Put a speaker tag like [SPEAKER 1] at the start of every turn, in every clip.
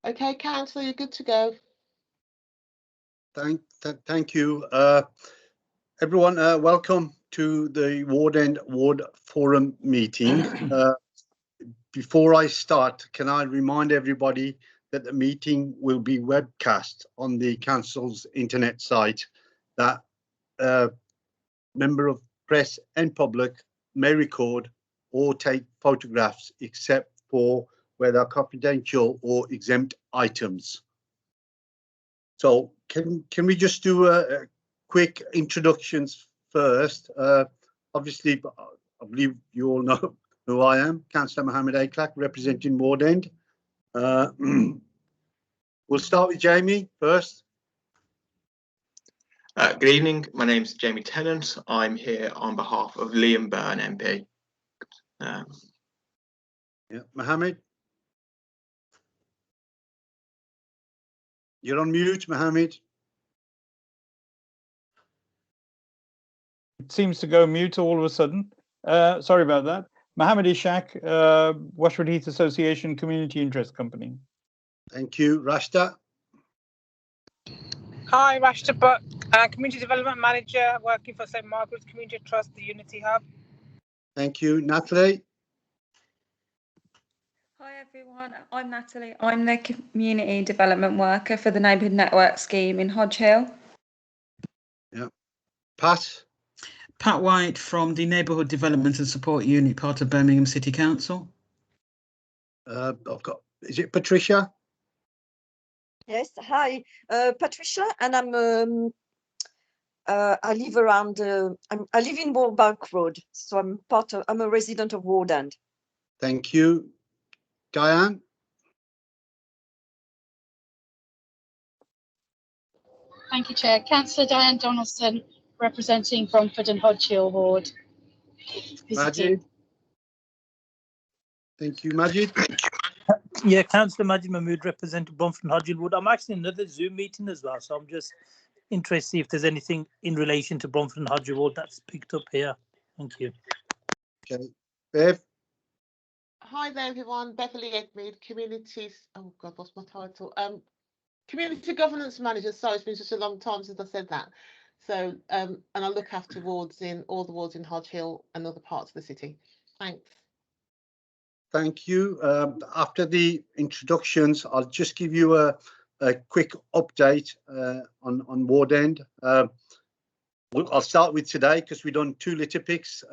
[SPEAKER 1] Okay, Councillor, you're good to go.
[SPEAKER 2] Thank you. Everyone, welcome to the Ward End Ward Forum meeting. Before I start, can I remind everybody that the meeting will be webcast on the council's internet site, that member of press and public may record or take photographs except for where they're confidential or exempt items. So can we just do a quick introductions first? Obviously, I believe you all know who I am, Councillor Mohammed Aikhlaq, representing Ward End. We'll start with Jamie first.
[SPEAKER 3] Good evening, my name's Jamie Tennant. I'm here on behalf of Liam Byrne MP.
[SPEAKER 2] Yeah, Mohammed. You're on mute, Mohammed.
[SPEAKER 4] It seems to go mute all of a sudden. Sorry about that. Mohammed Ishaq, Washwood Heath Association Community Interest Company.
[SPEAKER 2] Thank you. Rashta.
[SPEAKER 5] Hi, Rashta Buck, Community Development Manager working for St Margaret's Community Trust, the Unity Hub.
[SPEAKER 2] Thank you. Natalie.
[SPEAKER 6] Hi everyone, I'm Natalie. I'm the Community Development Worker for the Neighbourhood Network Scheme in Hodge Hill.
[SPEAKER 2] Yeah. Pat.
[SPEAKER 7] Pat White from the Neighbourhood Development and Support Unit, part of Birmingham City Council.
[SPEAKER 2] I've got, is it Patricia?
[SPEAKER 8] Yes, hi, Patricia, and I live around. I live in Warbank Road, so I'm a resident of Ward End.
[SPEAKER 2] Thank you, Diane.
[SPEAKER 9] Thank you, Chair. Councillor Diane Donaldson, representing Bromford and Hodge Hill Ward.
[SPEAKER 2] Majid. Thank you, Majid.
[SPEAKER 10] Yeah, Councillor Majid Mahmood, representing Bromford and Hodge Hill Ward. I'm actually in another Zoom meeting as well, so I'm just interested to see if there's anything in relation to Bromford and Hodge Hill Ward that's picked up here. Thank you.
[SPEAKER 2] Okay, Bev.
[SPEAKER 1] Hi there, everyone. Beverly Edmead, Communities. Oh God, what's my title? Community Governance Manager. Sorry, it's been such a long time since I said that. So, and I look after wards in all the wards in Hodge Hill and other parts of the city. Thanks.
[SPEAKER 2] Thank you. After the introductions, I'll just give you a quick update on Ward End. I'll start with today because we've done 2 litter picks,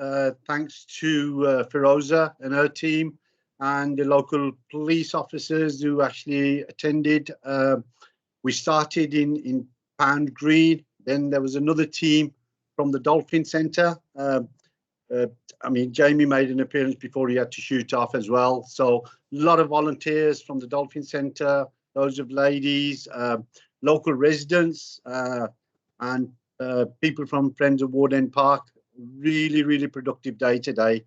[SPEAKER 2] thanks to Feroza and her team and the local police officers who actually attended. We started in Pound Green, then there was another team from the Dolphin Centre. I mean, Jamie made an appearance before he had to shoot off as well. So a lot of volunteers from the Dolphin Centre, loads of ladies, local residents, and people from Friends of Ward End Park. Really productive day today.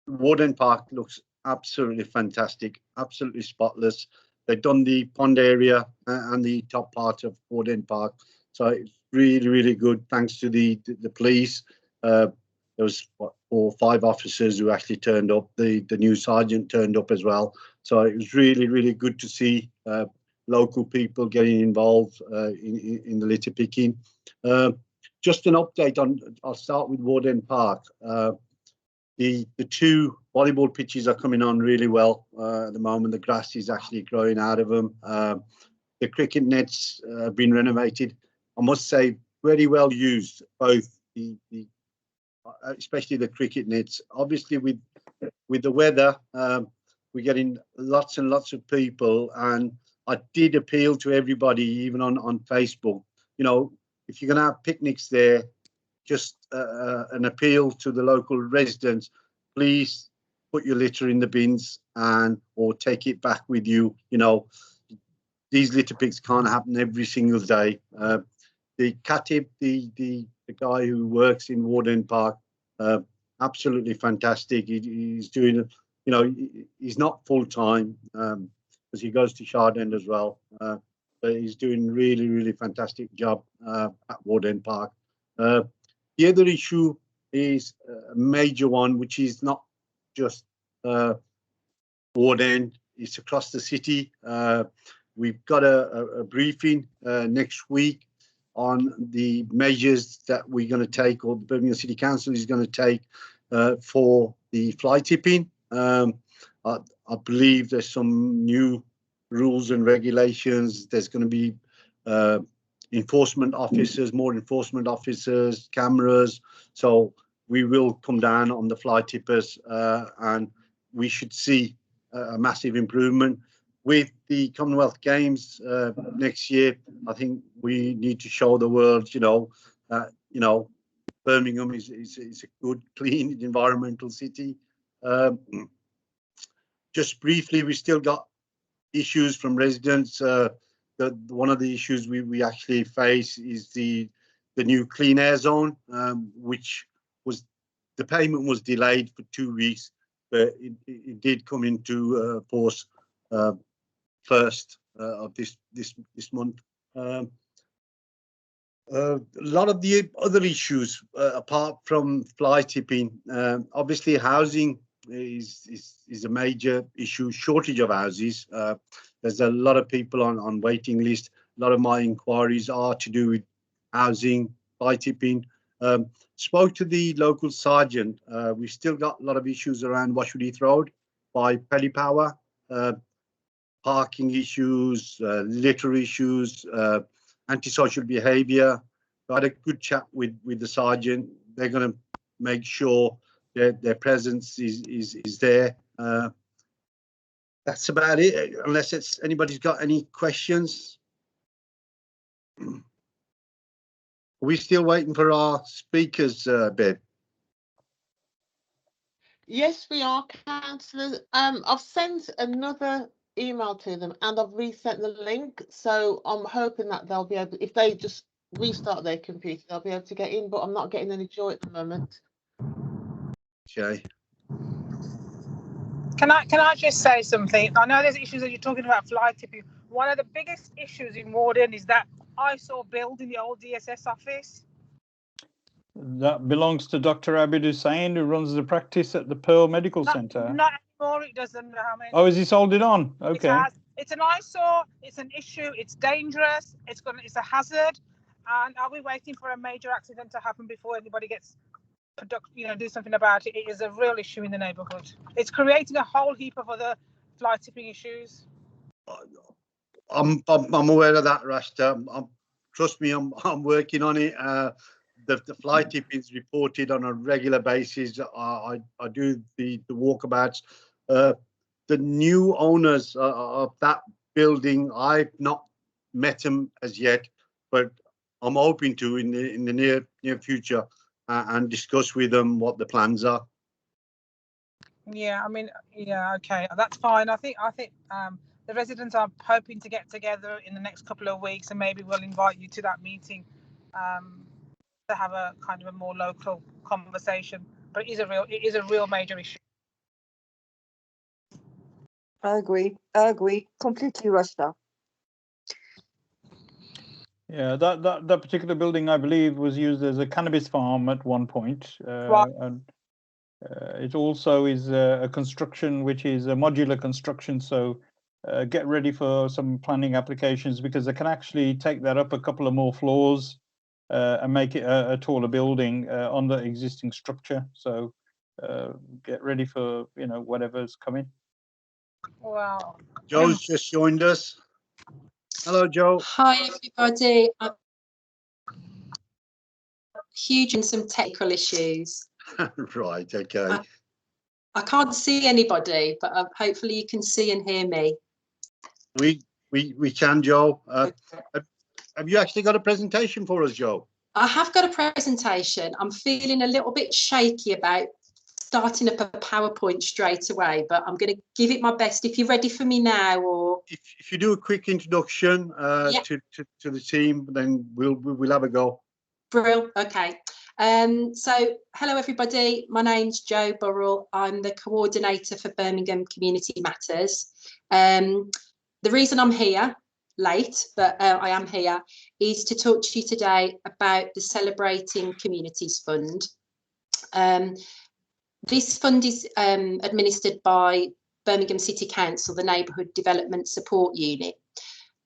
[SPEAKER 2] Ward End Park looks absolutely fantastic, absolutely spotless. They've done the pond area and the top part of Ward End Park, so it's really good. Thanks to the police. There was what, 4 or 5 officers who actually turned up. The new sergeant turned up as well. So it was really good to see local people getting involved in the litter picking. Just an update on. I'll start with Ward End Park. The 2 volleyball pitches are coming on really well at the moment. The grass is actually growing out of them. The cricket nets have been renovated. I must say, very well used. Both especially the cricket nets. Obviously, with the weather, we're getting lots and lots of people. And I did appeal to everybody, even on Facebook. You know, if you're going to have picnics there, just an appeal to the local residents, please put your litter in the bins or take it back with you. You know, these litter picks can't happen every single day. The Katib, the guy who works in Ward End Park, absolutely fantastic. He's doing, you know, he's not full time because he goes to Shard End as well. But he's doing really fantastic job at Ward End Park. The other issue is a major one, which is not just Ward End, it's across the city. We've got a briefing next week on the measures that we're going to take, or the Birmingham City Council is going to take for the fly tipping. I believe there's some new rules and regulations. There's going to be enforcement officers, more enforcement officers, cameras. So we will come down on the fly tippers, and we should see a massive improvement. With the Commonwealth Games next year, I think we need to show the world, that Birmingham is a good, clean, environmental city. Just briefly, we still got issues from residents. One of the issues we actually face is the new clean air zone, which was, the payment was delayed for 2 weeks, but it did come into force first of this month. A lot of the other issues, apart from fly tipping, obviously housing is a major issue. Shortage of houses. There's a lot of people on waiting list. A lot of my inquiries are to do with housing, fly tipping. Spoke to the local sergeant. We've still got a lot of issues around Washwood Heath Road by Pelly Power. Parking issues, litter issues, antisocial behaviour. I had a good chat with the sergeant. They're going to make sure their presence is there. That's about it, unless anybody's got any questions. Are we still waiting for our speakers, Bev?
[SPEAKER 1] Yes, we are, councillors. I've sent another email to them and I've resent the link, so I'm hoping that they'll be able, if they just restart their computer, they'll be able to get in, but I'm not getting any joy at the moment.
[SPEAKER 2] Okay.
[SPEAKER 5] Can I just say something? I know there's issues that you're talking about fly tipping. One of the biggest issues in Warden is that eyesore building, the old DSS office.
[SPEAKER 4] That belongs to Dr. Abid Hussain, who runs the practice at the Pearl Medical Centre.
[SPEAKER 5] Not anymore, it doesn't, Mohammed.
[SPEAKER 4] Oh, has he sold it on? Okay.
[SPEAKER 5] It's an eyesore, it's an issue, it's dangerous, it's a hazard, and are we waiting for a major accident to happen before anybody gets do something about it? It is a real issue in the neighbourhood. It's creating a whole heap of other fly tipping issues.
[SPEAKER 2] I'm aware of that, Rashta. Trust me, I'm working on it. The fly tipping is reported on a regular basis. I do the walkabouts. The new owners of that building, I've not met them as yet, but I'm hoping to in the near future and discuss with them what the plans are.
[SPEAKER 5] Yeah, I mean, yeah, okay, that's fine. I think the residents are hoping to get together in the next couple of weeks, and maybe we'll invite you to that meeting to have a kind of a more local conversation. But it is a real major issue.
[SPEAKER 8] I agree completely, Rashta.
[SPEAKER 4] Yeah, that particular building, I believe, was used as a cannabis farm at one point.
[SPEAKER 5] Right.
[SPEAKER 4] And it also is a construction which is a modular construction. So get ready for some planning applications, because they can actually take that up a couple of more floors and make it a taller building on the existing structure. So get ready for whatever's coming.
[SPEAKER 5] Wow.
[SPEAKER 2] Joe's just joined us. Hello, Joe.
[SPEAKER 11] Hi, everybody. Huge in some technical issues.
[SPEAKER 2] Right, okay.
[SPEAKER 11] I can't see anybody, but hopefully you can see and hear me.
[SPEAKER 2] We can, Joe. Have you actually got a presentation for us, Joe?
[SPEAKER 11] I have got a presentation. I'm feeling a little bit shaky about starting up a PowerPoint straight away, but I'm going to give it my best. If you're ready for me now, or
[SPEAKER 2] if you do a quick introduction to the team, then we'll have a go.
[SPEAKER 11] Brilliant. Okay. So hello everybody. My name's Jo Burrell. I'm the coordinator for Birmingham Community Matters. The reason I'm here late, but I am here, is to talk to you today about the Celebrating Communities Fund. This fund is administered by Birmingham City Council, the Neighbourhood Development Support Unit.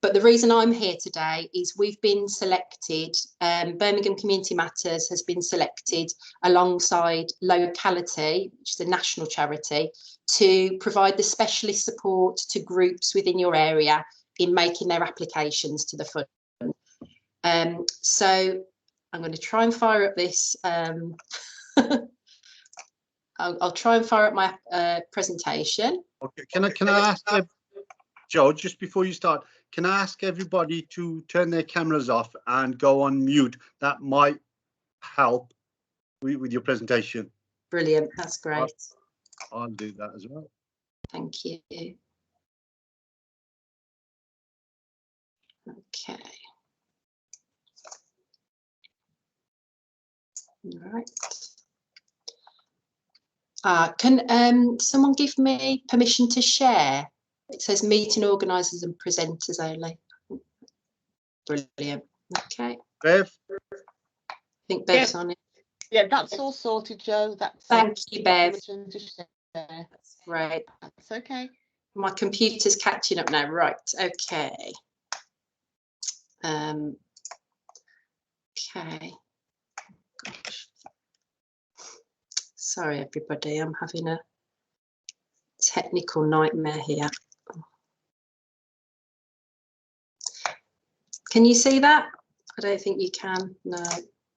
[SPEAKER 11] But the reason I'm here today is we've been selected, Birmingham Community Matters has been selected alongside Locality, which is a national charity, to provide the specialist support to groups within your area in making their applications to the fund. So I'm going to try and fire up this. I'll try and fire up my presentation.
[SPEAKER 2] Okay, can I ask Joe, just before you start, can I ask everybody to turn their cameras off and go on mute? That might help with your presentation.
[SPEAKER 11] Brilliant, that's great.
[SPEAKER 2] I'll do that as well.
[SPEAKER 11] Thank you. Okay. All right. Can someone give me permission to share? It says meeting organisers and presenters only. Brilliant. Okay.
[SPEAKER 2] Bev?
[SPEAKER 11] I think Bev's on it.
[SPEAKER 1] Yeah, that's all sorted, Joe. That's
[SPEAKER 11] Thank you, Bev.
[SPEAKER 1] permission to share.
[SPEAKER 11] That's great.
[SPEAKER 1] That's okay.
[SPEAKER 11] My computer's catching up now. Right. Okay. Okay. Gosh. Sorry, everybody. I'm having a technical nightmare here. Can you see that? I don't think you can. No.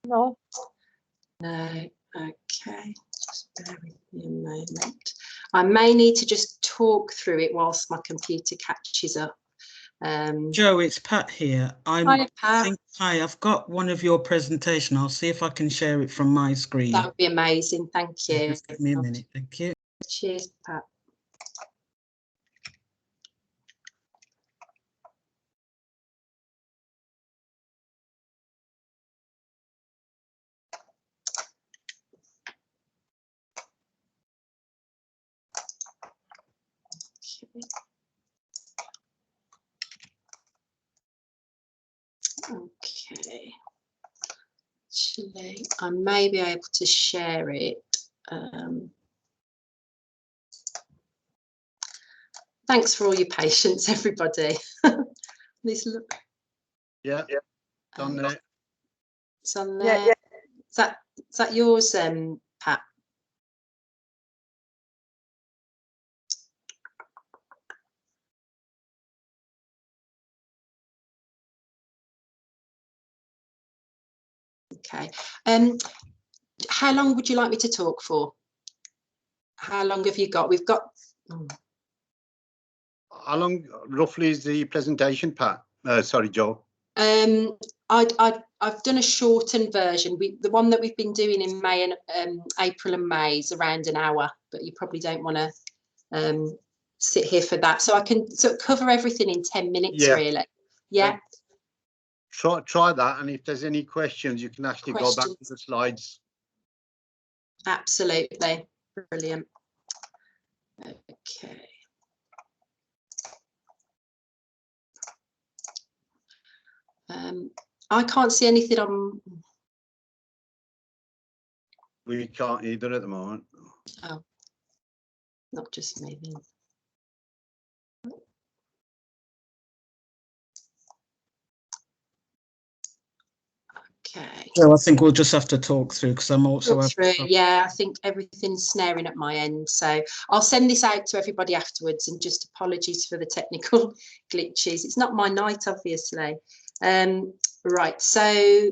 [SPEAKER 8] No.
[SPEAKER 11] No. Okay. Just bear with me a moment. I may need to just talk through it whilst my computer catches up.
[SPEAKER 7] Joe, it's Pat here.
[SPEAKER 11] Hi, Pat.
[SPEAKER 7] Hi, I've got one of your presentation. I'll see if I can share it from my screen.
[SPEAKER 11] That would be amazing. Thank you.
[SPEAKER 7] Just give me a minute. Thank you.
[SPEAKER 11] Cheers, Pat. Okay. Actually, I may be able to share it. Thanks for all your patience, everybody. This look.
[SPEAKER 2] Yeah. It's on there.
[SPEAKER 11] It's on there. Yeah. Is that yours, Pat? Okay. How long would you like me to talk for? How long have you got? We've got.
[SPEAKER 2] How long roughly is the presentation, Pat? Sorry, Joe.
[SPEAKER 11] I've done a shortened version. The one that we've been doing in May and April and May is around an hour, but you probably don't want to sit here for that. So I can sort of cover everything in 10 minutes, really. Yeah.
[SPEAKER 2] Try that, and if there's any questions, you can actually go back to the slides.
[SPEAKER 11] Absolutely. Brilliant. Okay. I can't see anything on.
[SPEAKER 2] We can't either at the moment.
[SPEAKER 11] Oh, not just me then. Okay.
[SPEAKER 7] So I think we'll just have to talk through because I'm also.
[SPEAKER 11] Yeah, I think everything's snaring at my end. So I'll send this out to everybody afterwards, and just apologies for the technical glitches. It's not my night, obviously. Right, so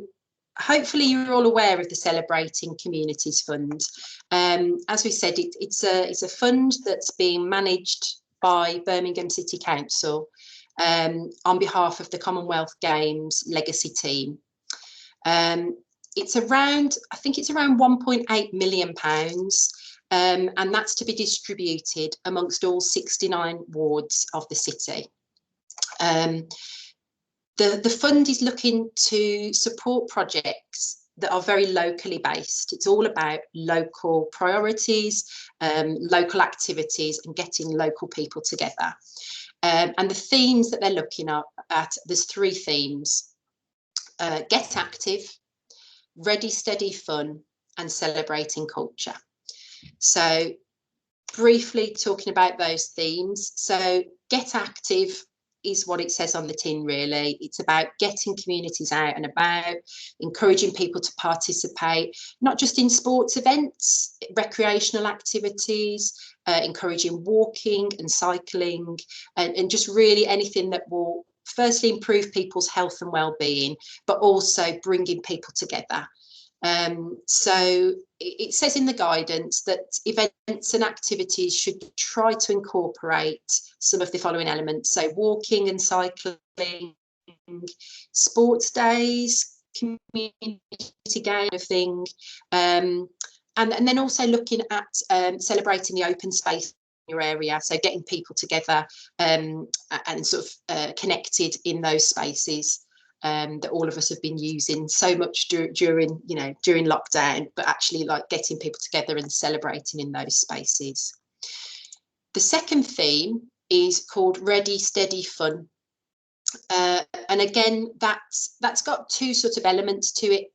[SPEAKER 11] hopefully you're all aware of the Celebrating Communities Fund. As we said, it's a fund that's being managed by Birmingham City Council on behalf of the Commonwealth Games legacy team. It's around, I think it's around £1.8 million, and that's to be distributed amongst all 69 wards of the city. The fund is looking to support projects that are very locally based. It's all about local priorities, local activities, and getting local people together. And the themes that they're looking at, there's 3 themes: get active, ready, steady, fun, and celebrating culture. So briefly talking about those themes. So get active is what it says on the tin, really. It's about getting communities out and about, encouraging people to participate, not just in sports events, recreational activities, encouraging walking and cycling, and just really anything that will firstly improve people's health and well-being, but also bringing people together. So it says in the guidance that events and activities should try to incorporate some of the following elements. So walking and cycling, sports days, community game of thing, and then also looking at celebrating the open space in your area. So getting people together and sort of connected in those spaces. That all of us have been using so much during lockdown, but actually like getting people together and celebrating in those spaces. The second theme is called Ready, Steady, Fun. And again, that's got two sort of elements to it.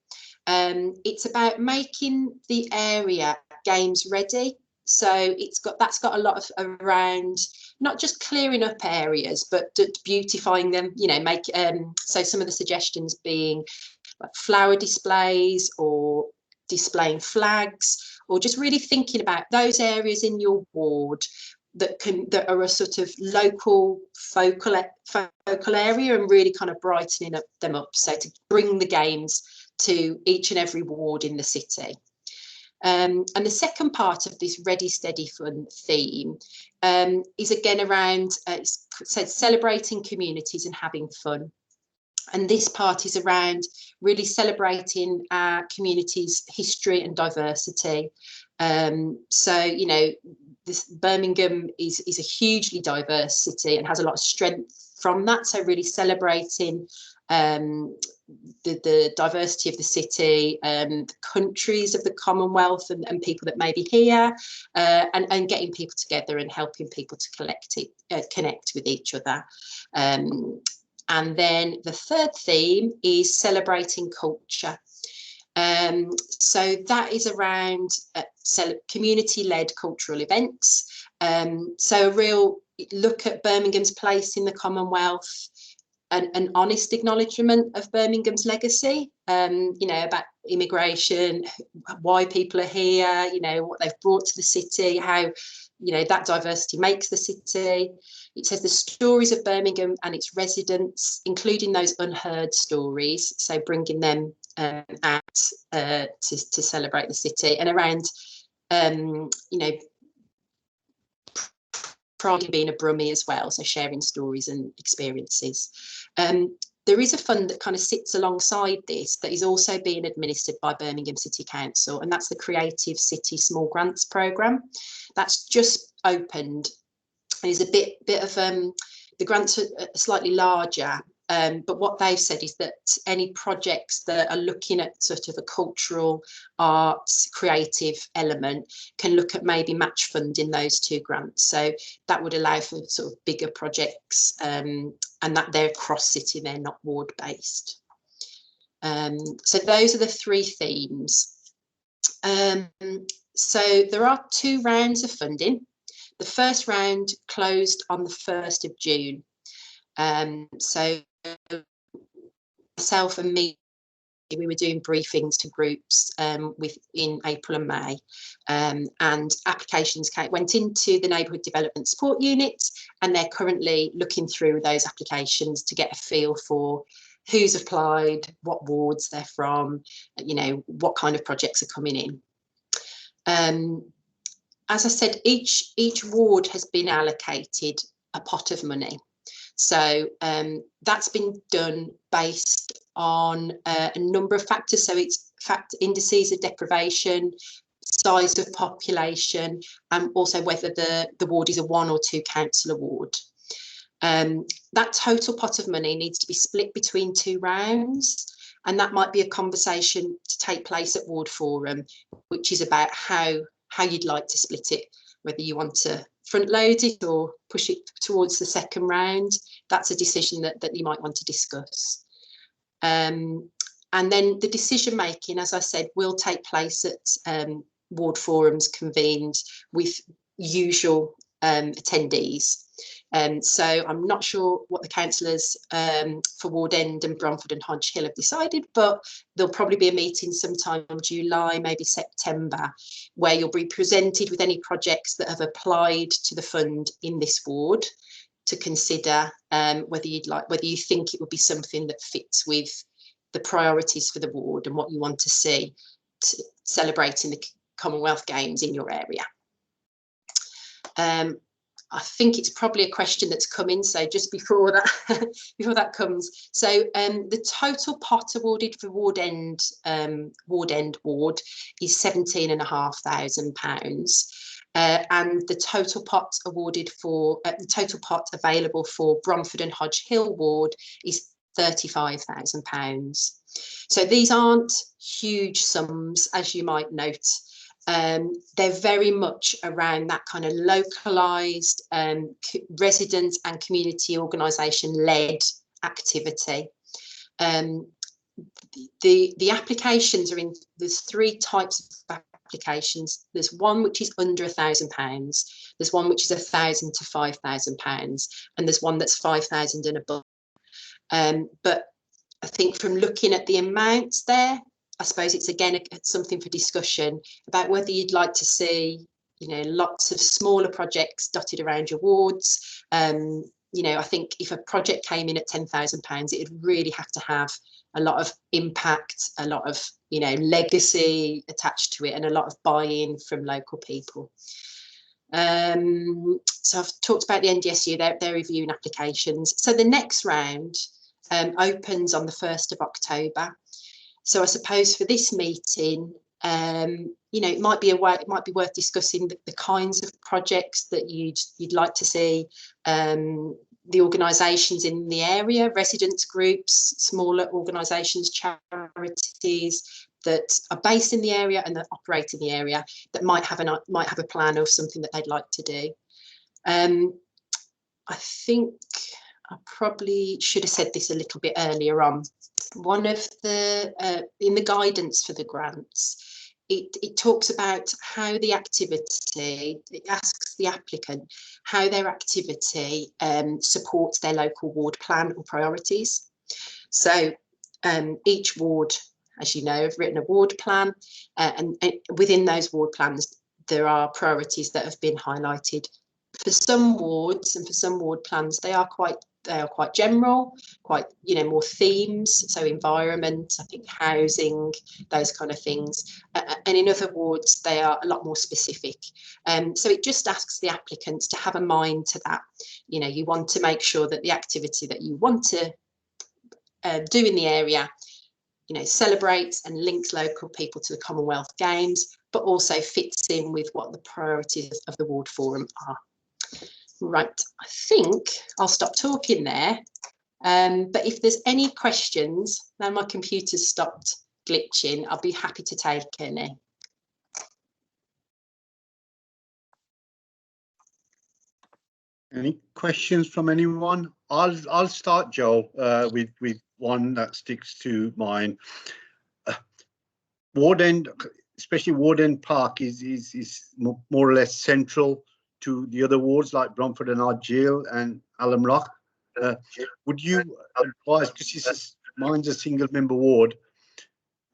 [SPEAKER 11] It's about making the area games ready. So that's got a lot of around not just clearing up areas, but beautifying them, make so some of the suggestions being like flower displays or displaying flags, or just really thinking about those areas in your ward that are a sort of local focal area, and really kind of brightening them up. So to bring the games to each and every ward in the city. And the second part of this Ready, Steady, Fun theme is again around, it says celebrating communities and having fun. And this part is around really celebrating our community's history and diversity. So, this Birmingham is a hugely diverse city and has a lot of strength from that. So really celebrating the diversity of the city, the countries of the Commonwealth and people that may be here, and getting people together and helping people to connect with each other. And then the third theme is celebrating culture. So that is around community-led cultural events. So a real look at Birmingham's place in the Commonwealth, an honest acknowledgement of Birmingham's legacy, about immigration, why people are here, what they've brought to the city, how, that diversity makes the city. It says the stories of Birmingham and its residents, including those unheard stories, so bringing them out to celebrate the city, and around, pride in being a Brummie as well, so sharing stories and experiences. There is a fund that kind of sits alongside this that is also being administered by Birmingham City Council, and that's the Creative City Small Grants Programme. That's just opened, and is a bit of the grants are slightly larger, but what they've said is that any projects that are looking at sort of a cultural, arts, creative element can look at maybe match funding those two grants. So that would allow for sort of bigger projects, and that they're cross-city, they're not ward-based. So those are the three themes. So there are 2 rounds of funding. The first round closed on the 1st of June. So myself and me, we were doing briefings to groups in April and May, and applications went into the Neighbourhood Development Support Unit, and they're currently looking through those applications to get a feel for who's applied, what wards they're from, what kind of projects are coming in. As I said, each ward has been allocated a pot of money. So that's been done based on a number of factors. So it's indices of deprivation, size of population, and also whether the ward is a 1 or 2 councillor ward. That total pot of money needs to be split between 2 rounds, and that might be a conversation to take place at Ward Forum, which is about how you'd like to split it, whether you want to front load it or push it towards the second round. That's a decision that you might want to discuss. And then the decision making, as I said, will take place at Ward Forums convened with usual attendees. So I'm not sure what the councillors for Ward End and Bromford and Hodge Hill have decided, but there'll probably be a meeting sometime in July, maybe September, where you'll be presented with any projects that have applied to the fund in this ward to consider whether you think it would be something that fits with the priorities for the ward and what you want to see celebrating the Commonwealth Games in your area. I think it's probably a question that's come in, so just before that, before that comes. So the total pot awarded for Ward End ward is £17,500, and the total pot awarded for the total pot available for Bromford and Hodge Hill ward is £35,000. So these aren't huge sums, as you might note. They're very much around that kind of localised resident and community organisation led activity. The applications are in, there's 3 types of applications. There's one which is under £1,000, there's one which is £1,000 to £5,000, and there's one that's £5,000 and above. But I think from looking at the amounts there, I suppose it's again something for discussion about whether you'd like to see, you know, lots of smaller projects dotted around your wards. You know, I think if a project came in at £10,000, it would really have to have a lot of impact, a lot of, you know, legacy attached to it, and a lot of buy-in from local people. So I've talked about the NDSU, they're reviewing applications. So the next round opens on the 1st of October. So I suppose for this meeting, you know, it might be worth discussing the kinds of projects that you'd like to see, the organisations in the area, residents groups, smaller organisations, charities that are based in the area and that operate in the area that might have a plan of something that they'd like to do. I think I probably should have said this a little bit earlier on. One of the in the guidance for the grants, it talks about how the activity, it asks the applicant how their activity supports their local ward plan or priorities. So each ward, as you know, have written a ward plan, and within those ward plans there are priorities that have been highlighted. For some wards and for some ward plans, they are quite general, quite, you know, more themes, so environment, I think housing, those kind of things, and in other wards they are a lot more specific. So it just asks the applicants to have a mind to that. You know, you want to make sure that the activity that you want to do in the area, you know, celebrates and links local people to the Commonwealth Games, but also fits in with what the priorities of the ward forum are. Right, I think I'll stop talking there, but if there's any questions, now my computer's stopped glitching, I'll be happy to take any.
[SPEAKER 2] Any questions from anyone? I'll start, Joe, with one that sticks to mind. Ward End, especially Ward End Park, is more or less central to the other wards like Bromford and Hodge Hill and Aikhlaq. Would you advise, because mine's a single member ward,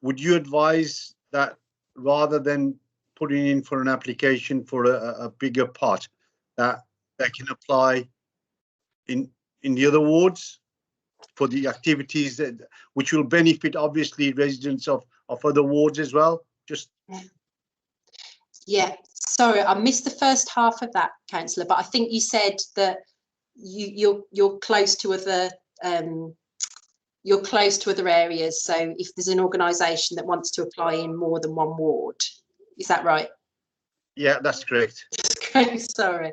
[SPEAKER 2] would you advise that rather than putting in for an application for a bigger pot, that they can apply in the other wards for the activities that which will benefit obviously residents of other wards as well? Just
[SPEAKER 11] yeah, sorry, I missed the first half of that, councillor, but I think you said that you're close to other areas. So if there's an organisation that wants to apply in more than one ward, is that right?
[SPEAKER 2] Yeah, that's correct.
[SPEAKER 11] Sorry.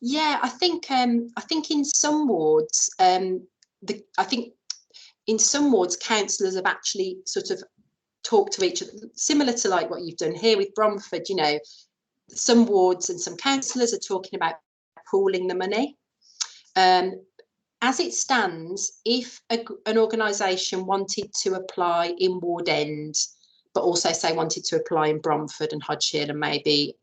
[SPEAKER 11] Yeah, I think in some wards, I think in some wards councillors have actually sort of talk to each other, similar to like what you've done here with Bromford. You know, some wards and some councillors are talking about pooling the money. As it stands, if an organisation wanted to apply in Ward End, but also say wanted to apply in Bromford and Hodge Hill and maybe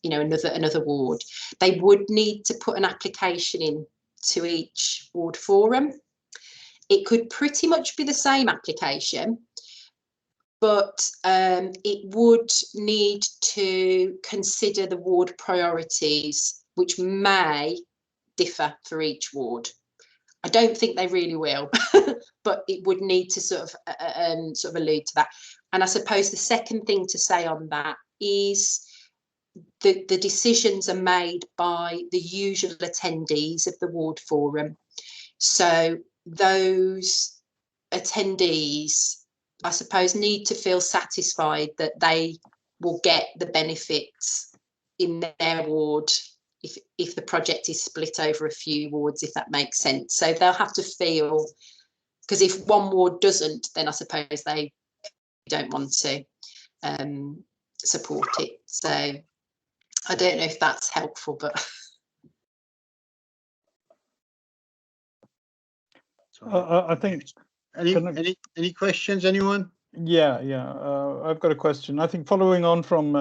[SPEAKER 11] you know, another ward, they would need to put an application in to each ward forum. It could pretty much be the same application, but it would need to consider the ward priorities, which may differ for each ward. I don't think they really will, but it would need to sort of allude to that. And I suppose the second thing to say on that is the decisions are made by the usual attendees of the ward forum. So those attendees, I suppose, need to feel satisfied that they will get the benefits in their ward if the project is split over a few wards, if that makes sense. So they'll have to feel, because if one ward doesn't, then I suppose they don't want to support it. So I don't know if that's helpful, but
[SPEAKER 4] I think
[SPEAKER 2] any questions, anyone?
[SPEAKER 4] Yeah, I've got a question. I think following on from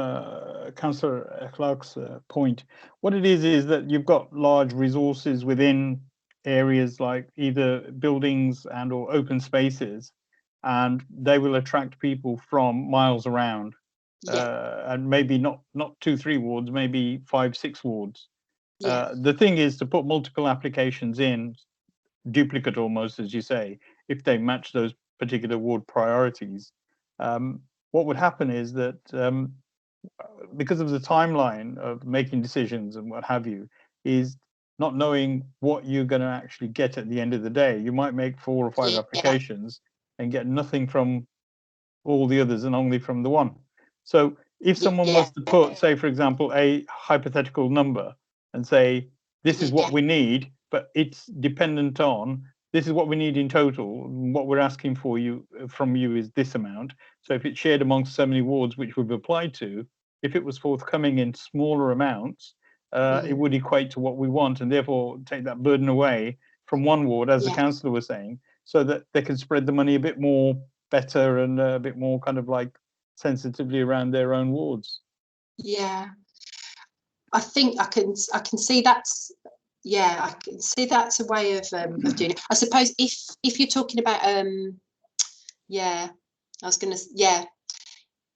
[SPEAKER 4] Councillor Aikhlaq's point, what it is that you've got large resources within areas like either buildings and or open spaces, and they will attract people from miles around, and maybe not 2-3 wards, maybe 5-6 wards. The thing is to put multiple applications in, duplicate almost, as you say, if they match those particular ward priorities. What would happen is that because of the timeline of making decisions and what have you, is not knowing what you're going to actually get at the end of the day. You might make 4 or 5 applications and get nothing from all the others and only from the one. So if someone was to put, say, for example, a hypothetical number and say, this is what we need, but it's dependent on, this is what we need in total. What we're asking from you is this amount. So if it's shared amongst so many wards which we've applied to, if it was forthcoming in smaller amounts, it would equate to what we want, and therefore take that burden away from one ward, as the councillor was saying, so that they can spread the money a bit more better and a bit more kind of like sensitively around their own wards.
[SPEAKER 11] Yeah, I think I can see that's. Yeah, I can see that's a way of doing it. I suppose if you're talking about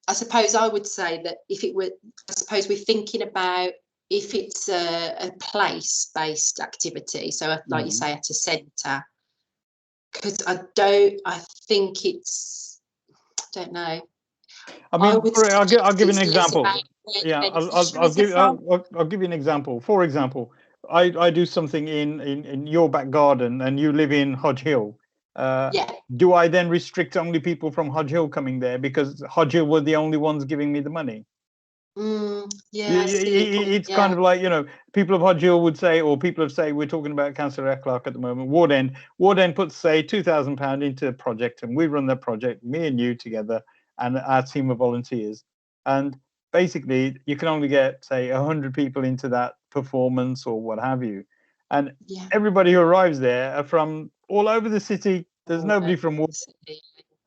[SPEAKER 11] I suppose I would say that if it were, I suppose we're thinking about if it's a place-based activity, so like you say at a centre, because I think it's, I don't know.
[SPEAKER 4] I mean, I'll give you an example. Yeah, I'll give you an example. For example, I do something in your back garden and you live in Hodge Hill. Do I then restrict only people from Hodge Hill coming there because Hodge Hill were the only ones giving me the money? It's kind of like, you know, people of Hodge Hill would say, or people of, say, we're talking about Councillor Aikhlaq at the moment, Ward End puts, say, £2,000 into a project, and we run that project, me and you together, and our team of volunteers. And basically, you can only get, say, 100 people into that performance or what have you. And everybody who arrives there are from all over the city. There's nobody from Ward.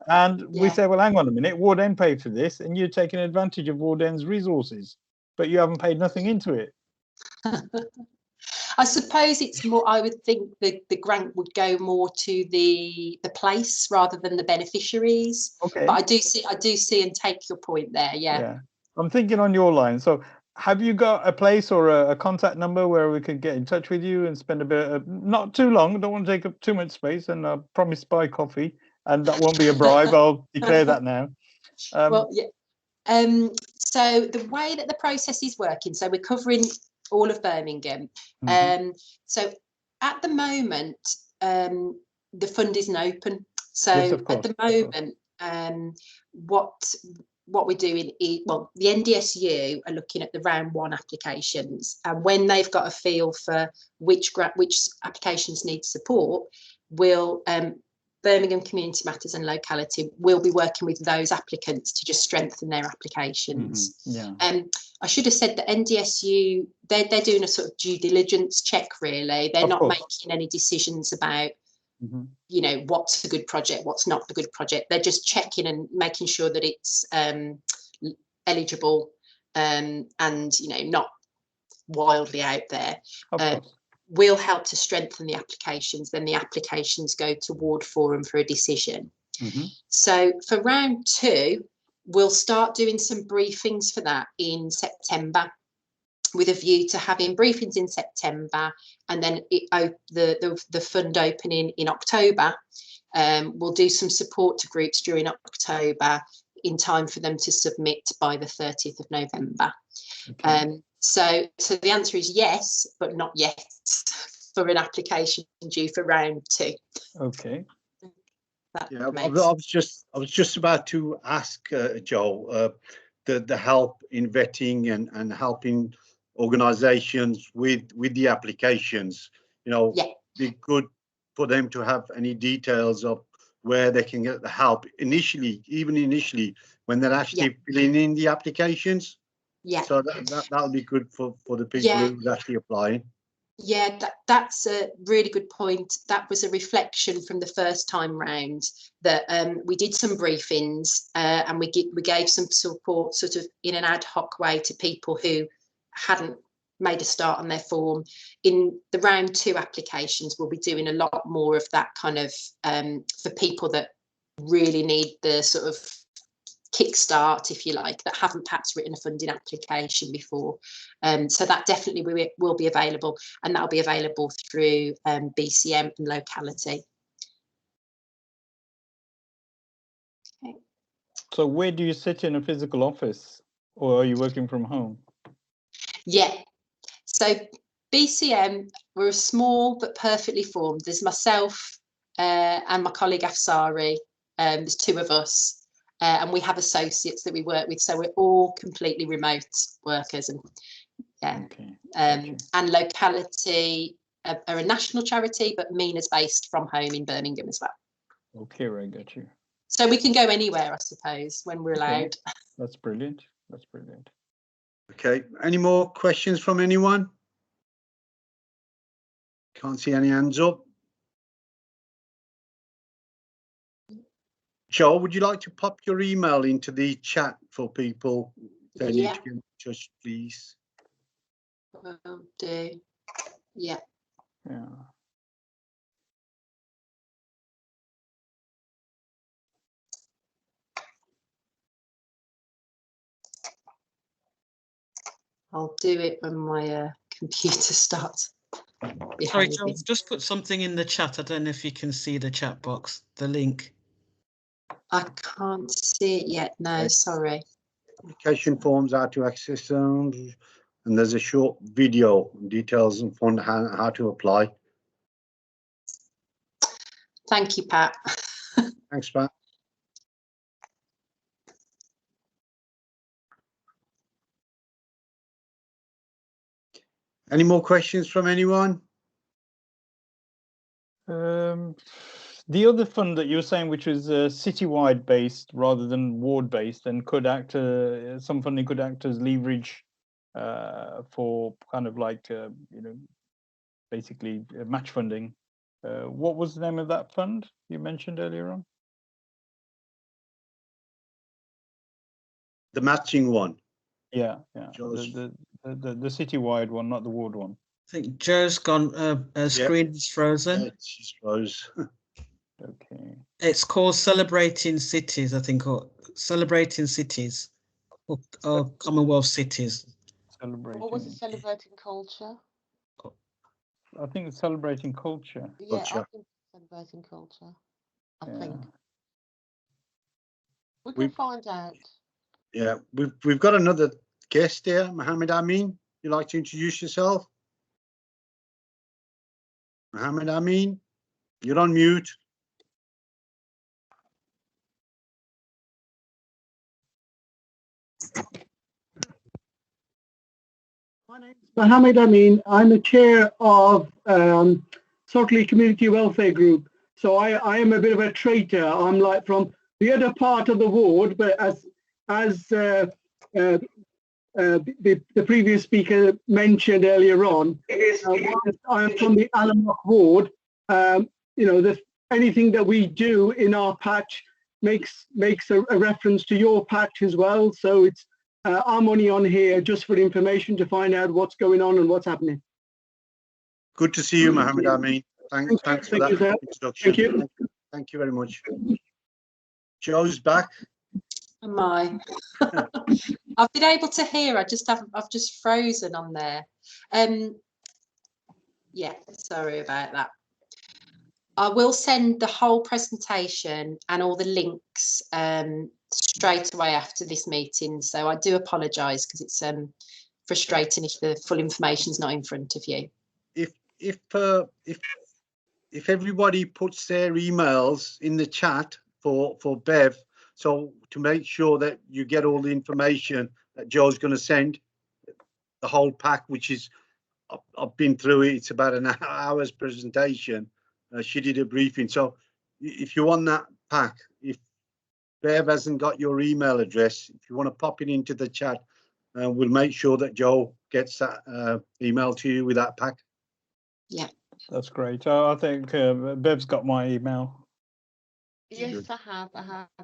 [SPEAKER 4] And we say, well, hang on a minute, Ward End paid for this, and you're taking advantage of Ward End's resources, but you haven't paid nothing into it.
[SPEAKER 11] I suppose it's more, I would think the grant would go more to the place rather than the beneficiaries.
[SPEAKER 4] Okay.
[SPEAKER 11] But I do see and take your point there. Yeah.
[SPEAKER 4] I'm thinking on your line. So have you got a place or a contact number where we could get in touch with you and spend a bit of, not too long, don't want to take up too much space, and I promise to buy coffee, and that won't be a bribe. I'll declare that now.
[SPEAKER 11] Well, yeah. So the way that the process is working, so we're covering all of Birmingham. So at the moment, the fund isn't open. So at the moment, what we're doing is, well, the NDSU are looking at the round 1 applications, and when they've got a feel for which applications need support, will Birmingham Community Matters and Locality will be working with those applicants to just strengthen their applications. I should have said that NDSU, they're doing a sort of due diligence check, really. They're not making any decisions about, you know, what's a good project, what's not a good project. They're just checking and making sure that it's eligible and not wildly out there, will help to strengthen the applications. Then the applications go to ward forum for a decision. So for round 2, we'll start doing some briefings for that in September, with a view to having briefings in September, and then the fund opening in October. We'll do some support to groups during October in time for them to submit by the 30th of November. So the answer is yes, but not yet for an application due for round 2.
[SPEAKER 4] Okay.
[SPEAKER 2] Yeah, I was just about to ask Joel the help in vetting and helping organisations with the applications. Be good for them to have any details of where they can get the help initially when they're actually filling in the applications. So that would be good for the people who are actually applying.
[SPEAKER 11] Yeah, that's a really good point. That was a reflection from the first time round, that we did some briefings and we gave some support sort of in an ad hoc way to people who hadn't made a start on their form. In the round 2 applications, we'll be doing a lot more of that kind of for people that really need the sort of kickstart, if you like, that haven't perhaps written a funding application before. So that definitely will be available, and that'll be available through BCM and locality. Okay.
[SPEAKER 4] So where do you sit in a physical office, or are you working from home?
[SPEAKER 11] Yeah, so BCM, we're a small but perfectly formed. There's myself and my colleague Afsari. There's 2 of us. And we have associates that we work with, so we're all completely remote workers. And and locality are a national charity, but MENA's based from home in Birmingham as well.
[SPEAKER 4] Okay, I got you.
[SPEAKER 11] So we can go anywhere, I suppose, when we're allowed.
[SPEAKER 4] That's brilliant. That's brilliant.
[SPEAKER 2] Okay, any more questions from anyone? Can't see any hands up. Joel, would you like to pop your email into the chat for people? They need to get in touch, please.
[SPEAKER 11] Will do. Yeah. I'll do it when my computer starts.
[SPEAKER 7] Sorry, Joel, just put something in the chat. I don't know if you can see the chat box, the link.
[SPEAKER 11] I can't see it yet. No, sorry.
[SPEAKER 2] Application forms, how to access them, and there's a short video details on how to apply.
[SPEAKER 11] Thank you, Pat.
[SPEAKER 2] Thanks, Pat. Any more questions from anyone?
[SPEAKER 4] The other fund that you were saying, which was citywide based rather than ward based, and could act some funding could act as leverage for kind of like basically match funding. What was the name of that fund you mentioned earlier on?
[SPEAKER 2] The matching one.
[SPEAKER 4] Yeah. The citywide one, not the ward one.
[SPEAKER 7] I think Joe's gone. Screen is frozen.
[SPEAKER 2] Yeah, she's froze.
[SPEAKER 4] Okay.
[SPEAKER 7] It's called Celebrating Cities, I think, or Celebrating Cities, or Commonwealth Cities.
[SPEAKER 1] What was it? Celebrating Culture?
[SPEAKER 4] I think it's Celebrating Culture.
[SPEAKER 1] Yeah, I think it's Celebrating Culture. I think. We can find out.
[SPEAKER 2] Yeah, we've got another guest here, Mohammed Amin. You'd like to introduce yourself? Mohammed Amin, you're on mute.
[SPEAKER 12] My name is Mohammed Amin. I'm the chair of Cllr Community Welfare Group. So I am a bit of a traitor. I'm like from the other part of the ward, but as the previous speaker mentioned earlier on, I'm from the Aikhlaq ward. Anything that we do in our patch makes a reference to your patch as well. So I'm only on here just for information to find out what's going on and what's happening.
[SPEAKER 2] Good to see you, Mohammed Amin. Thanks for that
[SPEAKER 12] sir.
[SPEAKER 2] introduction.
[SPEAKER 12] Thank you.
[SPEAKER 2] Thank you very much. Joe's back.
[SPEAKER 11] Am I? I've been able to hear. I've just frozen on there. Yeah, sorry about that. I will send the whole presentation and all the links straight away after this meeting. So I do apologise because it's frustrating if the full information is not in front of you.
[SPEAKER 2] If everybody puts their emails in the chat for Bev, so to make sure that you get all the information that Joe's going to send, the whole pack, which is, I've been through it, it's about an hour's presentation. She did a briefing. So if you want that pack, if Bev hasn't got your email address, if you want to pop it into the chat, we'll make sure that Joe gets that email to you with that pack.
[SPEAKER 11] Yeah.
[SPEAKER 4] That's great. I think Bev's got my email.
[SPEAKER 1] Yes, I have.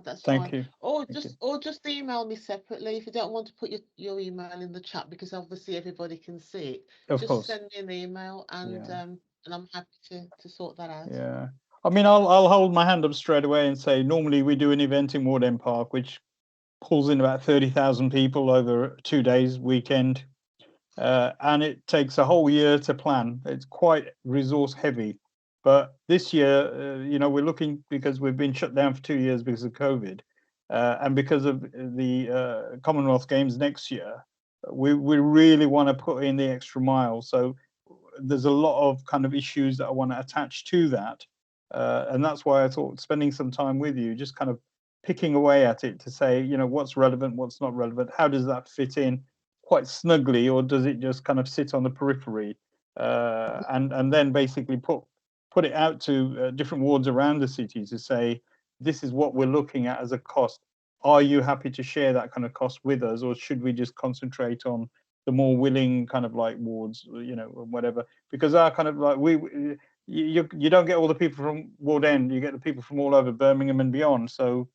[SPEAKER 1] That's
[SPEAKER 4] Thank
[SPEAKER 1] fine.
[SPEAKER 4] you.
[SPEAKER 1] Or
[SPEAKER 4] Thank
[SPEAKER 1] just email me separately if you don't want to put your email in the chat, because obviously everybody can see it.
[SPEAKER 4] Of
[SPEAKER 1] Just
[SPEAKER 4] course.
[SPEAKER 1] send me an email and I'm happy to sort that out.
[SPEAKER 4] Yeah. I mean, I'll hold my hand up straight away and say, normally we do an event in Ward End Park, which pulls in about 30,000 people over 2 days, weekend. And it takes a whole year to plan. It's quite resource heavy. But this year, you know, we're looking, because we've been shut down for 2 years because of COVID, and because of the Commonwealth Games next year, we really want to put in the extra mile. So there's a lot of kind of issues that I want to attach to that. And that's why I thought spending some time with you, just kind of picking away at it to say, you know, what's relevant, what's not relevant, how does that fit in quite snugly, or does it just kind of sit on the periphery, and then basically put it out to different wards around the city to say, this is what we're looking at as a cost. Are you happy to share that kind of cost with us, or should we just concentrate on the more willing kind of like wards, you know, whatever? Because our kind of like you don't get all the people from Ward End, you get the people from all over Birmingham and beyond. So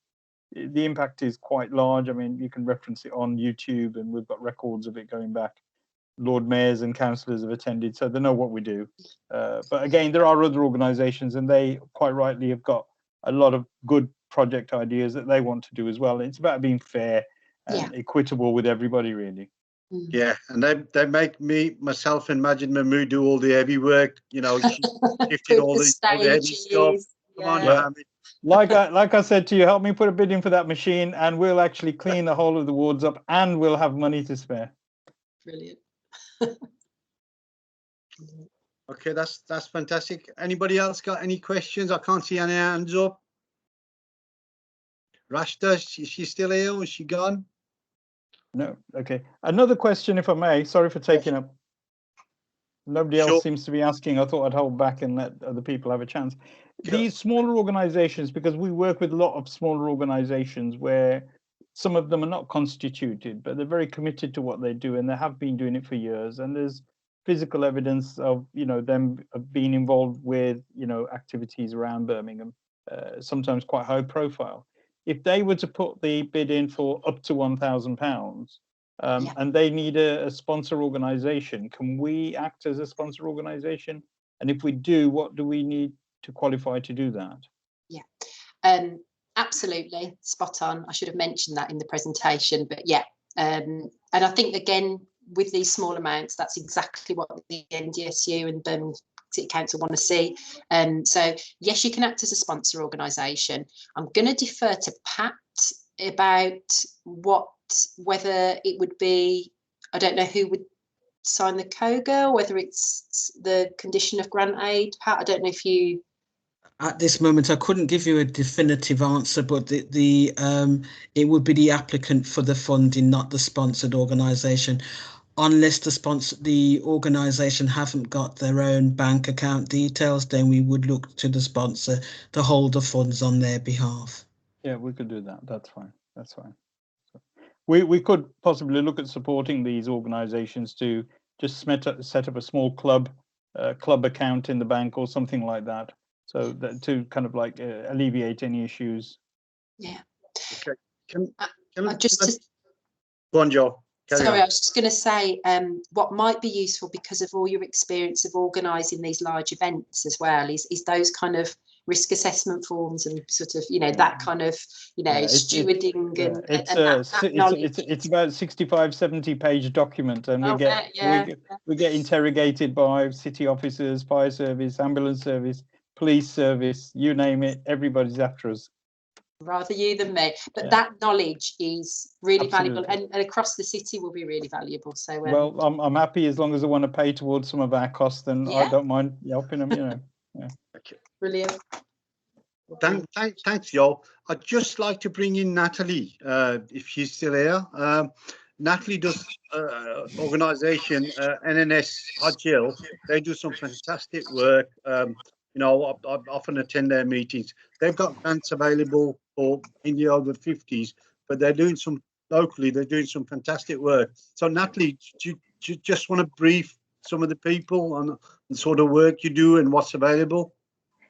[SPEAKER 4] the impact is quite large. I mean, you can reference it on YouTube, and we've got records of it going back. Lord Mayors and councillors have attended, so they know what we do. But again, there are other organisations, and they quite rightly have got a lot of good project ideas that they want to do as well. It's about being fair and equitable with everybody, really.
[SPEAKER 2] Yeah, and they make myself and Majid Mahmood do all the heavy work, you know, shifting all the heavy stuff. Come on, Mohammed.
[SPEAKER 4] Like I said to you, help me put a bid in for that machine, and we'll actually clean the whole of the wards up, and we'll have money to spare.
[SPEAKER 11] Brilliant.
[SPEAKER 2] Okay, that's fantastic. Anybody else got any questions? I can't see any hands up. Rashta, is she still here, or is she gone?
[SPEAKER 4] No. Okay. Another question, if I may. Sorry for taking up. Nobody else seems to be asking. I thought I'd hold back and let other people have a chance. These smaller organizations, because we work with a lot of smaller organizations where some of them are not constituted, but they're very committed to what they do, and they have been doing it for years. And there's physical evidence of, you know, them being involved with, you know, activities around Birmingham, sometimes quite high profile. If they were to put the bid in for up to £1,000, and they need a sponsor organization, can we act as a sponsor organization? And if we do, what do we need to qualify to do that?
[SPEAKER 11] Yeah, absolutely spot on. I should have mentioned that in the presentation, but yeah, and I think again with these small amounts, that's exactly what the NDSU and Birmingham City Council want to see. So yes, you can act as a sponsor organisation. I'm going to defer to Pat about whether it would be, I don't know who would sign the COGA, whether it's the condition of grant aid. Pat, I don't know if you.
[SPEAKER 7] At this moment, I couldn't give you a definitive answer, but it would be the applicant for the funding, not the sponsored organisation, unless the organisation haven't got their own bank account details. Then we would look to the sponsor to hold the funds on their behalf.
[SPEAKER 4] Yeah, we could do that. That's fine. That's fine. We could possibly look at supporting these organisations to just set up a small club account in the bank or something like that. So that to kind of like alleviate any issues.
[SPEAKER 11] Yeah.
[SPEAKER 2] Okay. Go on, Joe. Carry
[SPEAKER 11] Sorry,
[SPEAKER 2] on.
[SPEAKER 11] I was just going to say what might be useful because of all your experience of organising these large events as well is those kind of risk assessment forms and sort of, you know, that kind of, you know, stewarding and that knowledge.
[SPEAKER 4] It's about 65, 70-page document, and we get interrogated by city officers, fire service, ambulance service, police service, you name it, everybody's after us.
[SPEAKER 11] Rather you than me, but that knowledge is really valuable, and across the city will be really valuable. So
[SPEAKER 4] well, I'm happy as long as they want to pay towards some of our costs, then I don't mind helping them, you know. Yeah.
[SPEAKER 2] Okay.
[SPEAKER 11] Brilliant.
[SPEAKER 2] Thanks, Joe. I'd just like to bring in Natalie, if she's still here. Natalie does organisation NNS Hodge Hill. They do some fantastic work. You know, I often attend their meetings. They've got grants available for in the over 50s, but they're doing some locally. They're doing some fantastic work. So, Natalie, do you just want to brief some of the people on the sort of work you do and what's available?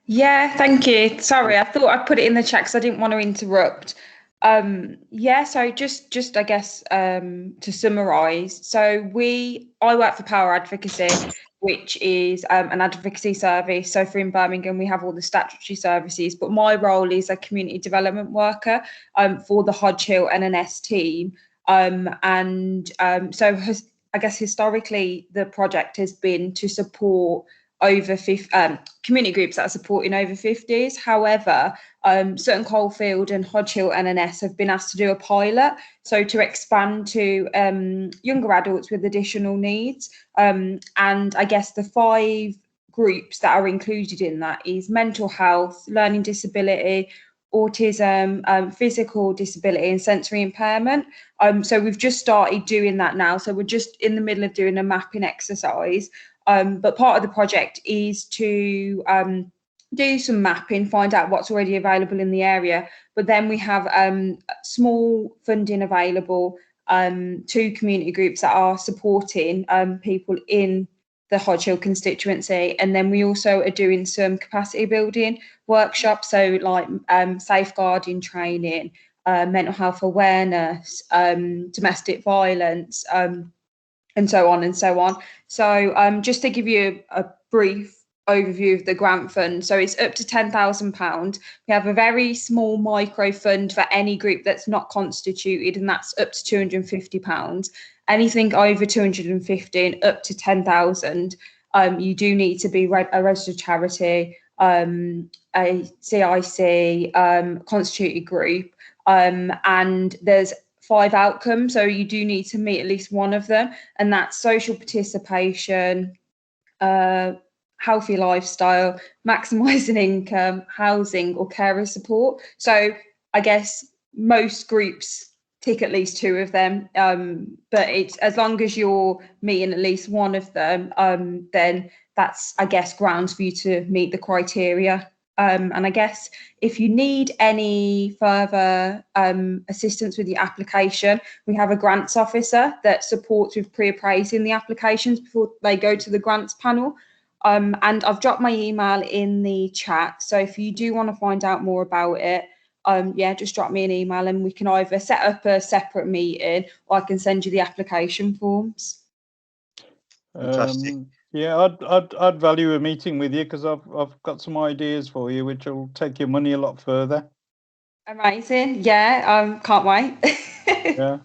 [SPEAKER 6] Yeah, thank you. Sorry, I thought I'd put it in the chat because I didn't want to interrupt. Yeah, so just I guess to summarise, so I work for Power Advocacy, which is an advocacy service. So for in Birmingham, we have all the statutory services, but my role is a community development worker for the Hodge Hill NNS team. So I guess historically, the project has been to support over 50 community groups that are supporting over 50s. However, Sutton Coldfield and Hodge Hill NNS have been asked to do a pilot, so to expand to younger adults with additional needs. And I guess the 5 groups that are included in that is mental health, learning disability, autism, physical disability and sensory impairment. So we've just started doing that now. So we're just in the middle of doing a mapping exercise. But part of the project is to do some mapping, find out what's already available in the area. But then we have small funding available to community groups that are supporting people in the Hodge Hill constituency. And then we also are doing some capacity building workshops, so like safeguarding training, mental health awareness, domestic violence, and so on and so on. So just to give you a brief overview of the grant fund, so it's up to £10,000. We have a very small micro fund for any group that's not constituted, and that's up to £250. Anything over 250 and up to 10,000, you do need to be a registered charity, a CIC, constituted group, and there's 5 outcomes, so you do need to meet at least one of them, and that's social participation, healthy lifestyle, maximising income, housing or carer support. So I guess most groups tick at least 2 of them, but it's as long as you're meeting at least one of them, then that's, I guess, grounds for you to meet the criteria. And I guess if you need any further assistance with your application, we have a grants officer that supports with pre-appraising the applications before they go to the grants panel. And I've dropped my email in the chat. So if you do want to find out more about it, yeah, just drop me an email and we can either set up a separate meeting or I can send you the application forms.
[SPEAKER 2] Fantastic.
[SPEAKER 4] Yeah, I'd value a meeting with you because I've got some ideas for you which will take your money a lot further.
[SPEAKER 6] Amazing. Yeah, can't wait.
[SPEAKER 4] Yeah.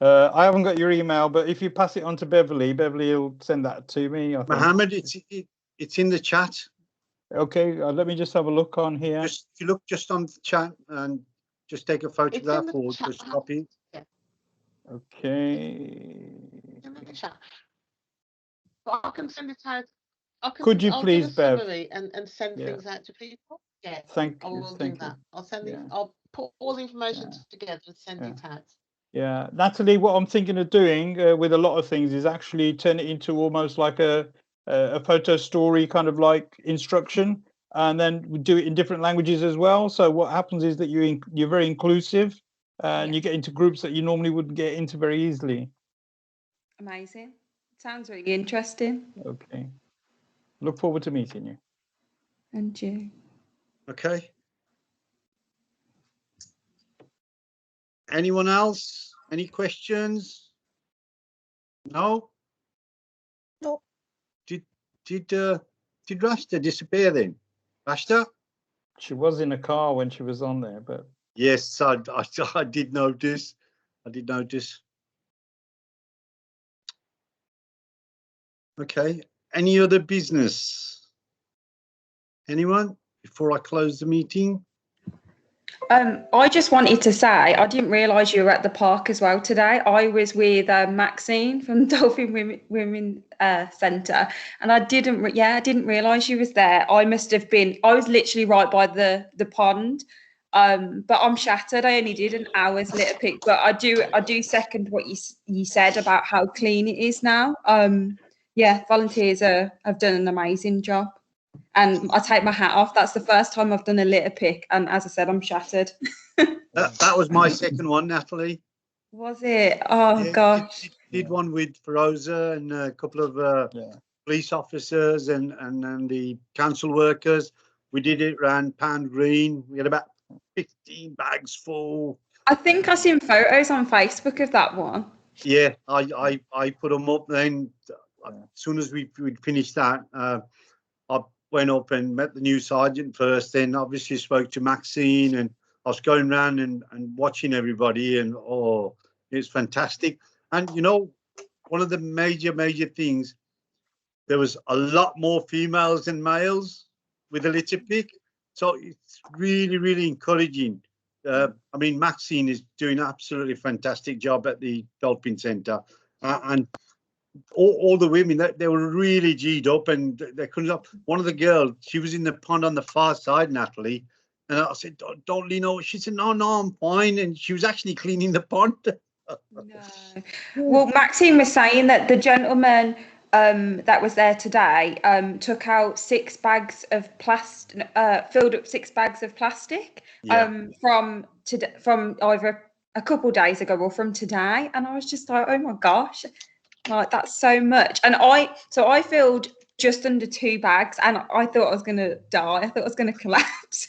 [SPEAKER 4] I haven't got your email, but if you pass it on to Beverly will send that to me. I think.
[SPEAKER 2] Mohammed, it's in the chat.
[SPEAKER 4] Okay, let me just have a look on here.
[SPEAKER 2] If you look just on the chat and just take a photograph or just copy.
[SPEAKER 1] Yeah.
[SPEAKER 4] Okay.
[SPEAKER 1] In the chat. But I can send it out.
[SPEAKER 4] Could you please,
[SPEAKER 1] do a
[SPEAKER 4] Bev?
[SPEAKER 1] summary and send things out to people? Yes.
[SPEAKER 4] Thank
[SPEAKER 1] I
[SPEAKER 4] you.
[SPEAKER 1] will do that. I'll put all the information together and send it out.
[SPEAKER 4] Yeah, Natalie, what I'm thinking of doing with a lot of things is actually turn it into almost like a photo story kind of like instruction, and then we do it in different languages as well. So what happens is that you're very inclusive and you get into groups that you normally wouldn't get into very easily.
[SPEAKER 6] Amazing. Sounds really interesting.
[SPEAKER 4] Okay. Look forward to meeting you.
[SPEAKER 6] And you.
[SPEAKER 2] Okay. Anyone else? Any questions? No?
[SPEAKER 8] No.
[SPEAKER 2] Did Rashta disappear then? Rashta?
[SPEAKER 4] She was in a car when she was on there, but
[SPEAKER 2] Yes, I did notice. I did notice. Okay. Any other business? Anyone? Before I close the meeting?
[SPEAKER 6] I just wanted to say I didn't realise you were at the park as well today. I was with Maxine from the Dolphin Women Centre, and I didn't realise you was there. I must have been. I was literally right by the pond, but I'm shattered. I only did an hour's litter pick, but I do second what you said about how clean it is now. Yeah, volunteers have done an amazing job. And I take my hat off. That's the first time I've done a litter pick. And as I said, I'm shattered.
[SPEAKER 2] That was my second one, Natalie.
[SPEAKER 6] Was it? Oh,
[SPEAKER 2] Yeah,
[SPEAKER 6] gosh.
[SPEAKER 2] did one with Feroza and a couple of police officers and the council workers. We did it around Pound Green. We had about 15 bags full.
[SPEAKER 6] I think I seen photos on Facebook of that one.
[SPEAKER 2] Yeah, I put them up then. As soon as we'd finished that, I went up and met the new sergeant first, then obviously spoke to Maxine, and I was going around and watching everybody, and oh, it's fantastic. And you know, one of the major things, there was a lot more females than males with the litter pick, so it's really encouraging. I mean, Maxine is doing an absolutely fantastic job at the Dolphin Centre, and all the women, they were really G'd up, and they couldn't. One of the girls, she was in the pond on the far side, Natalie, and I said, "Don't lean over." She said, "No, I'm fine," and she was actually cleaning the pond.
[SPEAKER 6] No. Well, Maxine was saying that the gentleman that was there today took out 6 bags of plastic, filled up 6 bags of plastic from either a couple days ago or from today, and I was just like, oh my gosh. Like, that's so much. And I filled just under 2 bags, and I thought I was going to die. I thought I was going to collapse.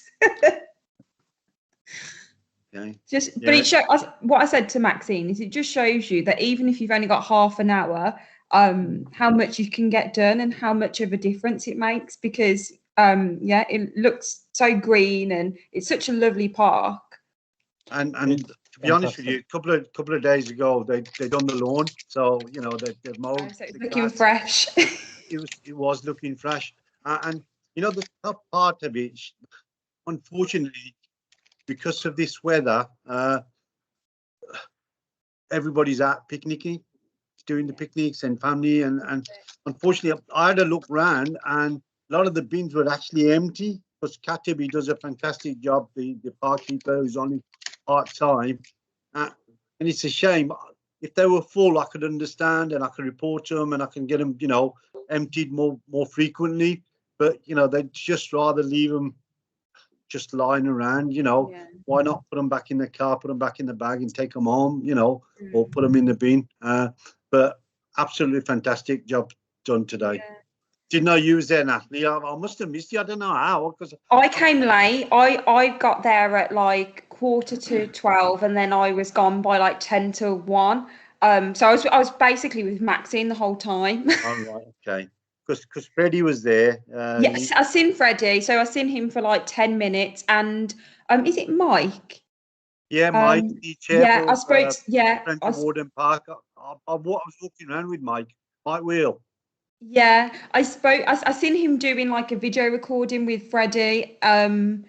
[SPEAKER 2] Okay.
[SPEAKER 6] But it shows, what I said to Maxine is, it just shows you that even if you've only got half an hour, how much you can get done and how much of a difference it makes, because it looks so green and it's such a lovely park.
[SPEAKER 2] And to be honest with you, a couple of days ago, they done the lawn, so you know they've mowed.
[SPEAKER 6] So it's looking fresh.
[SPEAKER 2] It was looking fresh, and you know the tough part of it, unfortunately, because of this weather, everybody's out picnicking, doing the picnics and family, and unfortunately, I had a look round, and a lot of the bins were actually empty, because Katabi does a fantastic job, the park keeper who's only part-time, and it's a shame. If they were full, I could understand and I could report them and I can get them, you know, emptied more frequently, but you know, they'd just rather leave them just lying around, you know. Why not put them back in the car, put them back in the bag and take them home, you know, or put them in the bin. But absolutely fantastic job done today. Didn't know you was there, Natalie. I must have missed you. I don't know how, because
[SPEAKER 6] I came late. I got there at like 11:45, and then I was gone by like 10 to 1. So I was basically with Maxine the whole time.
[SPEAKER 2] All right, okay. Because Freddie was there.
[SPEAKER 6] Yes, I seen Freddie. So I seen him for like 10 minutes. And is it Mike?
[SPEAKER 2] Yeah, Mike, the chair.
[SPEAKER 6] Yeah, I spoke.
[SPEAKER 2] Warden Park. I was walking around with Mike Wheel.
[SPEAKER 6] Yeah, I seen him doing like a video recording with Freddie, and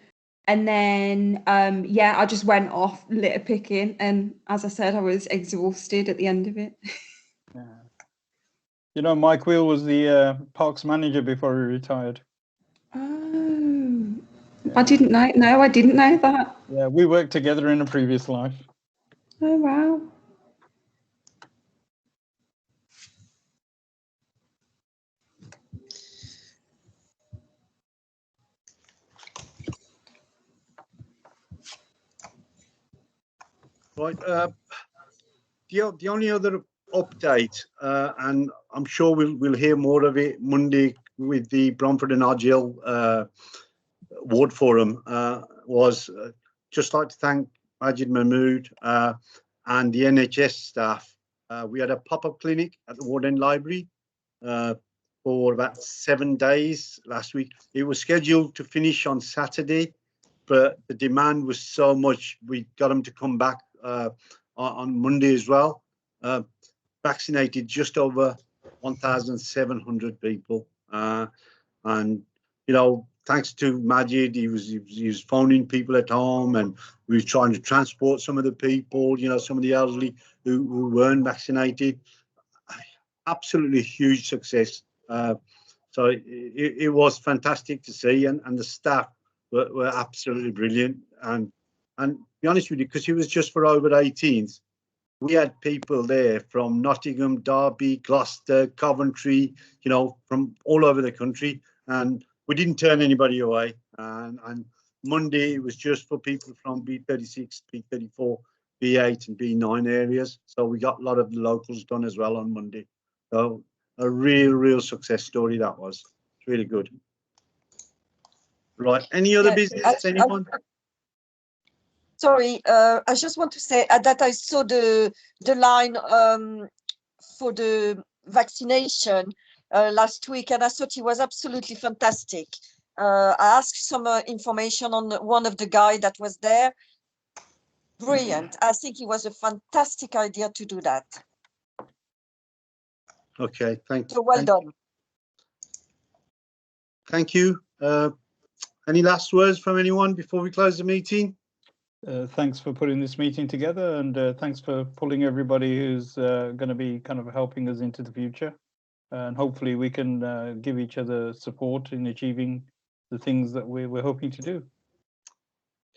[SPEAKER 6] then I just went off litter picking, and as I said, I was exhausted at the end of it.
[SPEAKER 4] Yeah. You know, Mike Wheel was the parks manager before he retired.
[SPEAKER 6] Oh, I didn't know. No, I didn't know that.
[SPEAKER 4] Yeah, we worked together in a previous life.
[SPEAKER 6] Oh wow.
[SPEAKER 2] Right. The only other update, and I'm sure we'll hear more of it Monday with the Bromford and Argyll Ward Forum, was just like to thank Majid Mahmood, and the NHS staff. We had a pop-up clinic at the Ward End Library for about 7 days last week. It was scheduled to finish on Saturday, but the demand was so much, we got them to come back on Monday as well. Vaccinated just over 1,700 people. And, you know, thanks to Majid, he was phoning people at home, and we were trying to transport some of the people, you know, some of the elderly who weren't vaccinated. Absolutely huge success. So it was fantastic to see, and the staff were absolutely brilliant. And to be honest with you, because it was just for over 18s, we had people there from Nottingham, Derby, Gloucester, Coventry, you know, from all over the country, and we didn't turn anybody away. And Monday it was just for people from B36, B34, B8 and B9 areas. So we got a lot of the locals done as well on Monday. So a real success story that was. It's really good. Right, any other business, anyone?
[SPEAKER 8] Sorry, I just want to say that I saw the line for the vaccination last week, and I thought it was absolutely fantastic. I asked some information on one of the guy that was there. Brilliant. I think it was a fantastic idea to do that.
[SPEAKER 2] Okay, thank you.
[SPEAKER 8] So well done.
[SPEAKER 2] Thank you. Any last words from anyone before we close the meeting?
[SPEAKER 4] Thanks for putting this meeting together, and thanks for pulling everybody who's going to be kind of helping us into the future. And hopefully we can give each other support in achieving the things that we're hoping to do.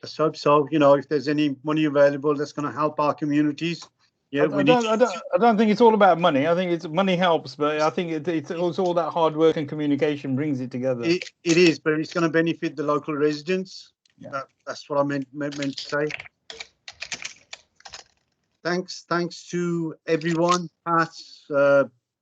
[SPEAKER 2] Let's hope so. You know, if there's any money available that's going to help our communities. Yeah,
[SPEAKER 4] I don't think it's all about money. I think it's money helps, but I think it's all that hard work and communication brings it together.
[SPEAKER 2] It is, but it's going to benefit the local residents.
[SPEAKER 4] Yeah.
[SPEAKER 2] That's what I meant to say. Thanks to everyone, Pat,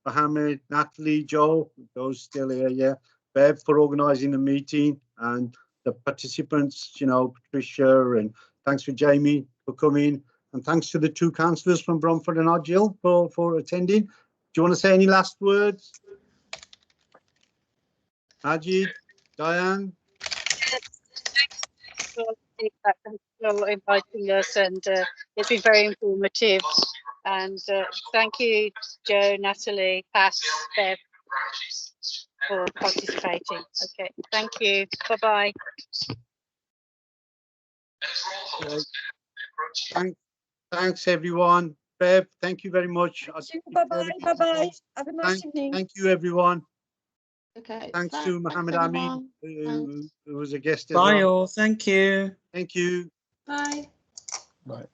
[SPEAKER 2] Mohammed, Natalie, Joe, those still here, yeah, Bev, for organising the meeting, and the participants, you know, Patricia, and thanks for Jamie for coming, and thanks to the two councillors from Bromford and Argyll for attending. Do you want to say any last words? Majid, Diane?
[SPEAKER 9] Thanks for inviting us, and it's been very informative. And thank you, Joe, Natalie, Pat, Bev, for participating. Okay, thank you. Bye-bye.
[SPEAKER 2] Thanks, everyone. Bev, thank you very much.
[SPEAKER 8] Bye-bye. Bye-bye. Have a nice evening.
[SPEAKER 2] Thank you, everyone.
[SPEAKER 1] Okay.
[SPEAKER 2] Thanks to Mohammed Amin, who was a guest as
[SPEAKER 7] Bye
[SPEAKER 2] well.
[SPEAKER 7] all. Thank you.
[SPEAKER 2] Thank you.
[SPEAKER 11] Bye.
[SPEAKER 4] Bye.